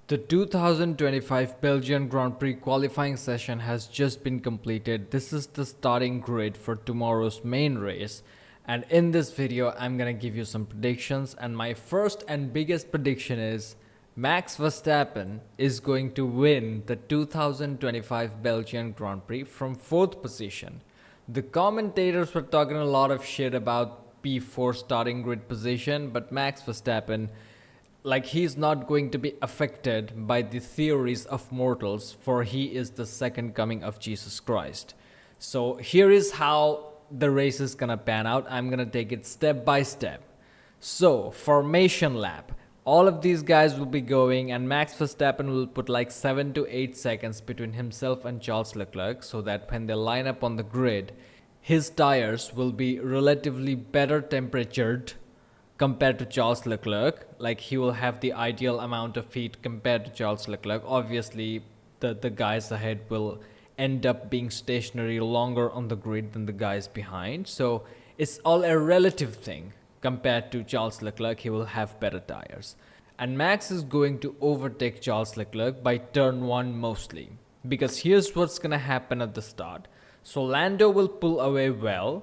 The 2025 Belgian Grand Prix qualifying session has just been completed. This is the starting grid for tomorrow's main race. And in this video, I'm gonna give you some predictions. And my first and biggest prediction is Max Verstappen is going to win the 2025 Belgian Grand Prix from 4th position. The commentators were talking a lot of shit about P4 starting grid position, but Max Verstappen, like, he's not going to be affected by the theories of mortals, for he is the second coming of Jesus Christ. So here is how the race is gonna pan out. I'm gonna take it step by step. So formation lap, all of these guys will be going, and Max Verstappen will put like 7 to 8 seconds between himself and Charles Leclerc, so that when they line up on the grid, his tires will be relatively better temperatured compared to Charles Leclerc. Like, he will have the ideal amount of heat compared to Charles Leclerc. Obviously, the guys ahead will end up being stationary longer on the grid than the guys behind. So it's all a relative thing. Compared to Charles Leclerc, he will have better tires. And Max is going to overtake Charles Leclerc by turn 1 mostly. Because here's what's gonna happen at the start. So Lando will pull away well.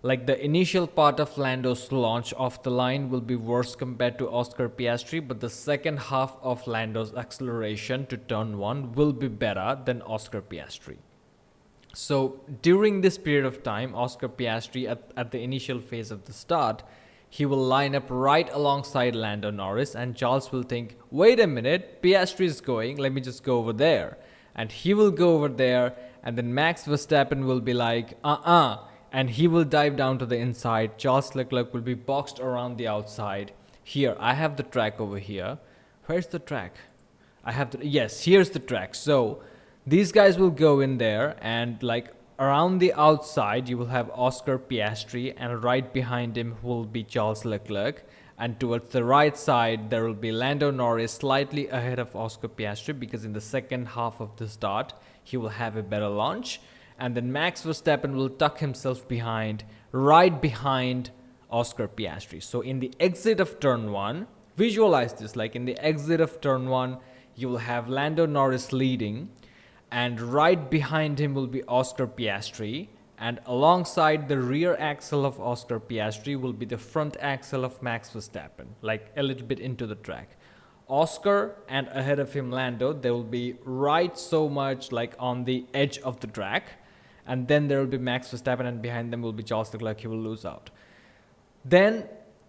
Like, the initial part of Lando's launch off the line will be worse compared to Oscar Piastri, but the second half of Lando's acceleration to turn 1 will be better than Oscar Piastri. So during this period of time, Oscar Piastri at the initial phase of the start, he will line up right alongside Lando Norris, and Charles will think, wait a minute, Piastri is going, let me just go over there. And he will go over there, and then Max Verstappen will be like, and he will dive down to the inside. Charles Leclerc will be boxed around the outside. Here, I have the track over here. Where's the track? Yes, here's the track. So these guys will go in there, and like around the outside, you will have Oscar Piastri, and right behind him will be Charles Leclerc. And towards the right side, there will be Lando Norris slightly ahead of Oscar Piastri, because in the second half of the start, he will have a better launch. And then Max Verstappen will tuck himself behind, right behind Oscar Piastri. So in the exit of turn 1, visualize this, like in the exit of turn 1, you will have Lando Norris leading, and right behind him will be Oscar Piastri, and alongside the rear axle of Oscar Piastri will be the front axle of Max Verstappen, like a little bit into the track. Oscar, and ahead of him Lando, they will be right so much like on the edge of the track. And then there will be Max Verstappen, and behind them will be Charles Leclerc. He will lose out. Then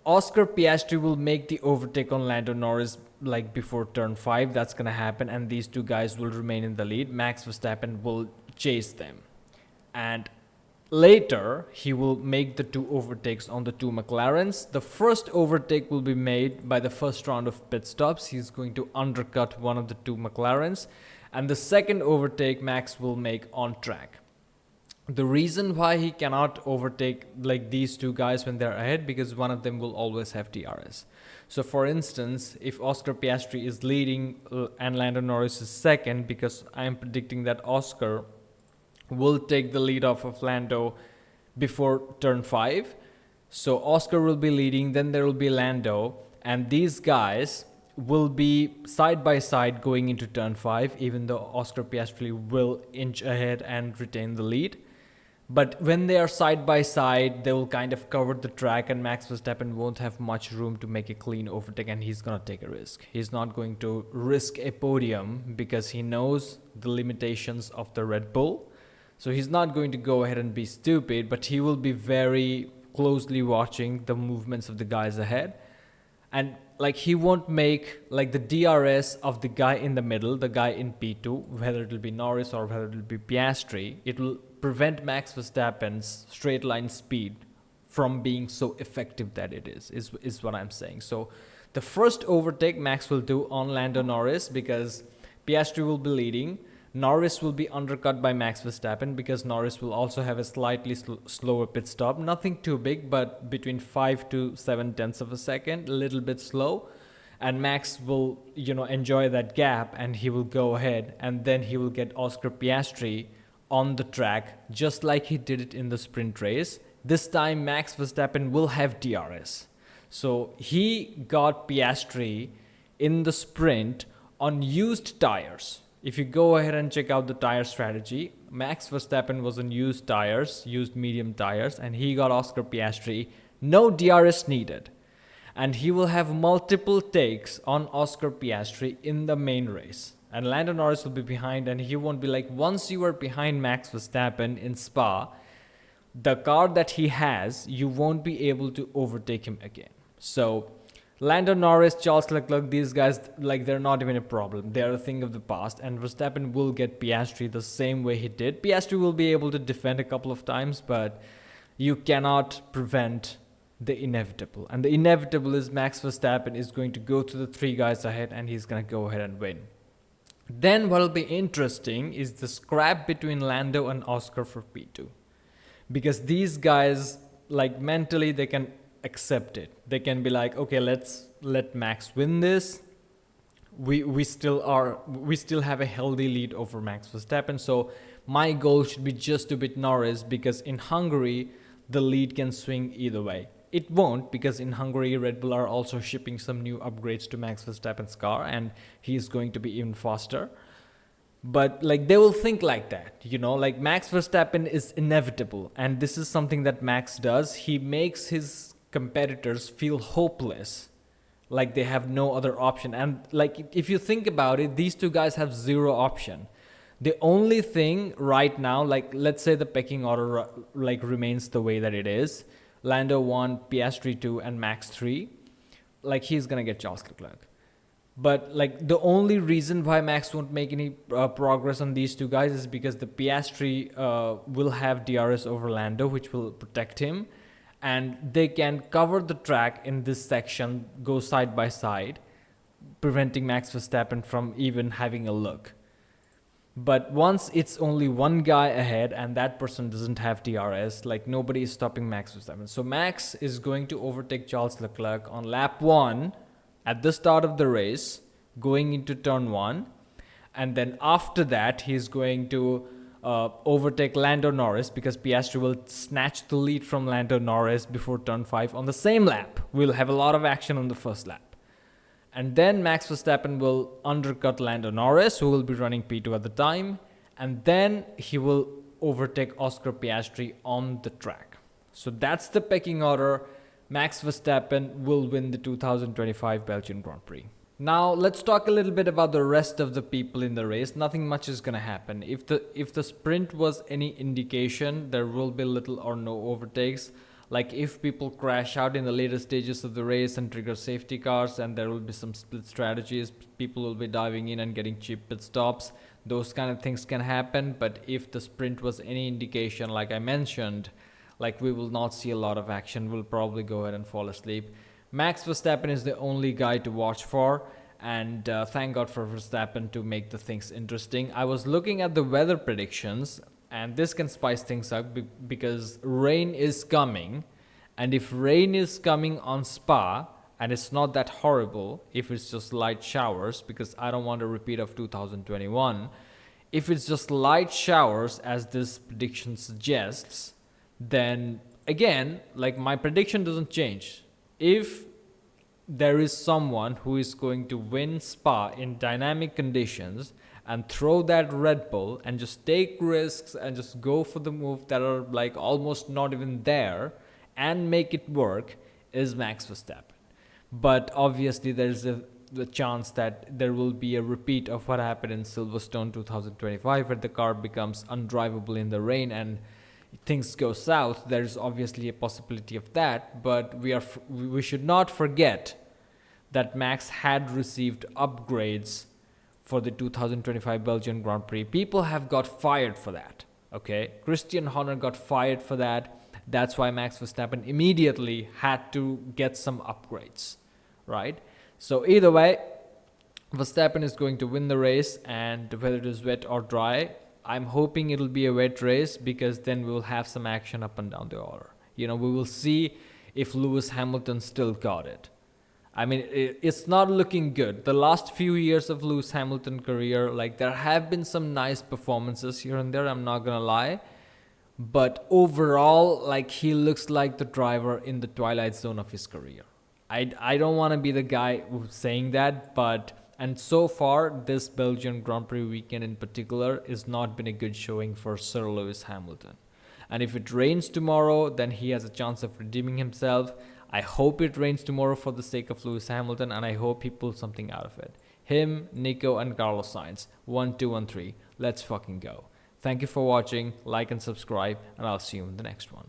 Oscar Piastri will make the overtake on Lando Norris like before turn 5. That's going to happen, and these two guys will remain in the lead. Max Verstappen will chase them. And later, he will make the two overtakes on the two McLarens. The first overtake will be made by the first round of pit stops. He's going to undercut one of the two McLarens. And the second overtake Max will make on track. The reason why he cannot overtake like these two guys when they're ahead, because one of them will always have DRS. So for instance, if Oscar Piastri is leading and Lando Norris is second, because I am predicting that Oscar will take the lead off of Lando before turn 5. So Oscar will be leading, then there will be Lando, and these guys will be side by side going into turn 5, even though Oscar Piastri will inch ahead and retain the lead. But when they are side by side, they will kind of cover the track, and Max Verstappen won't have much room to make a clean overtake, and he's going to take a risk. He's not going to risk a podium because he knows the limitations of the Red Bull. So he's not going to go ahead and be stupid, but he will be very closely watching the movements of the guys ahead. And like, he won't make like the DRS of the guy in the middle, the guy in P2, whether it will be Norris or whether it will be Piastri. It will prevent Max Verstappen's straight line speed from being so effective that it is what I'm saying. So the first overtake Max will do on Lando Norris, because Piastri will be leading. Norris will be undercut by Max Verstappen, because Norris will also have a slightly slower pit stop. Nothing too big, but between 5 to 7 tenths of a second, a little bit slow. And Max will, enjoy that gap, and he will go ahead, and then he will get Oscar Piastri on the track, just like he did it in the sprint race. This time Max Verstappen will have DRS. So he got Piastri in the sprint On used tires, if you go ahead and check out the tire strategy, Max Verstappen was on used tires, used medium tires, and he got Oscar Piastri. No DRS needed. And he will have multiple takes on Oscar Piastri in the main race. And Lando Norris will be behind, and he won't be like, once you are behind Max Verstappen in Spa, the car that he has, you won't be able to overtake him again. So Lando Norris, Charles Leclerc, these guys, like, they're not even a problem. They're a thing of the past, and Verstappen will get Piastri the same way he did. Piastri will be able to defend a couple of times, but you cannot prevent the inevitable. And the inevitable is Max Verstappen is going to go to the 3 guys ahead, and he's going to go ahead and win. Then what will be interesting is the scrap between Lando and Oscar for P2. Because these guys, like, mentally, they can accept it. They can be like, okay, let's let Max win this. We still have a healthy lead over Max Verstappen. So my goal should be just to beat Norris, because in Hungary, the lead can swing either way. It won't, because in Hungary, Red Bull are also shipping some new upgrades to Max Verstappen's car, and he's going to be even faster. But like, they will think like that, you know, like Max Verstappen is inevitable. And this is something that Max does. He makes his competitors feel hopeless, like they have no other option. And like, if you think about it, these 2 guys have zero option. The only thing right now, like, let's say the pecking order like remains the way that it is. Lando 1, Piastri 2, and Max 3. Like, he's gonna get Charles Leclerc. But like, the only reason why Max won't make any progress on these 2 guys is because the Piastri will have DRS over Lando, which will protect him. And they can cover the track in this section, go side by side, preventing Max Verstappen from even having a look. But once it's only 1 guy ahead and that person doesn't have DRS, like, nobody is stopping Max Verstappen. So Max is going to overtake Charles Leclerc on lap 1 at the start of the race, going into turn 1. And then after that, he's going to overtake Lando Norris, because Piastri will snatch the lead from Lando Norris before turn 5 on the same lap. We'll have a lot of action on the first lap. And then Max Verstappen will undercut Lando Norris, who will be running P2 at the time. And then he will overtake Oscar Piastri on the track. So that's the pecking order. Max Verstappen will win the 2025 Belgian Grand Prix. Now let's talk a little bit about the rest of the people in the race. Nothing much is going to happen. If the sprint was any indication, there will be little or no overtakes. Like, if people crash out in the later stages of the race and trigger safety cars, and there will be some split strategies, people will be diving in and getting cheap pit stops. Those kind of things can happen. But if the sprint was any indication, like I mentioned, like, we will not see a lot of action. We'll probably go ahead and fall asleep. Max Verstappen is the only guy to watch for. And thank God for Verstappen to make the things interesting. I was looking at the weather predictions, and this can spice things up because rain is coming. And if rain is coming on Spa, and it's not that horrible if it's just light showers, because I don't want a repeat of 2021. If it's just light showers, as this prediction suggests, then again, like, my prediction doesn't change. If there is someone who is going to win Spa in dynamic conditions and throw that Red Bull and just take risks and just go for the move that are like almost not even there and make it work, is Max Verstappen. But obviously there's the chance that there will be a repeat of what happened in Silverstone 2025, where the car becomes undrivable in the rain and things go south. There's obviously a possibility of that, but we should not forget that Max had received upgrades for the 2025 Belgian Grand Prix. People have got fired for that, okay? Christian Horner got fired for that. That's why Max Verstappen immediately had to get some upgrades, right? So either way, Verstappen is going to win the race, and whether it is wet or dry, I'm hoping it'll be a wet race, because then we'll have some action up and down the order. You know, we will see if Lewis Hamilton still got it. I mean, it's not looking good. The last few years of Lewis Hamilton's career, like, there have been some nice performances here and there, I'm not gonna lie. But overall, like, he looks like the driver in the twilight zone of his career. I don't want to be the guy who's saying that, but And so far, this Belgian Grand Prix weekend in particular has not been a good showing for Sir Lewis Hamilton. And if it rains tomorrow, then he has a chance of redeeming himself. I hope it rains tomorrow for the sake of Lewis Hamilton, and I hope he pulls something out of it. Him, Nico, and Carlos Sainz. 1, 2, and 3. Let's fucking go. Thank you for watching. Like and subscribe, and I'll see you in the next one.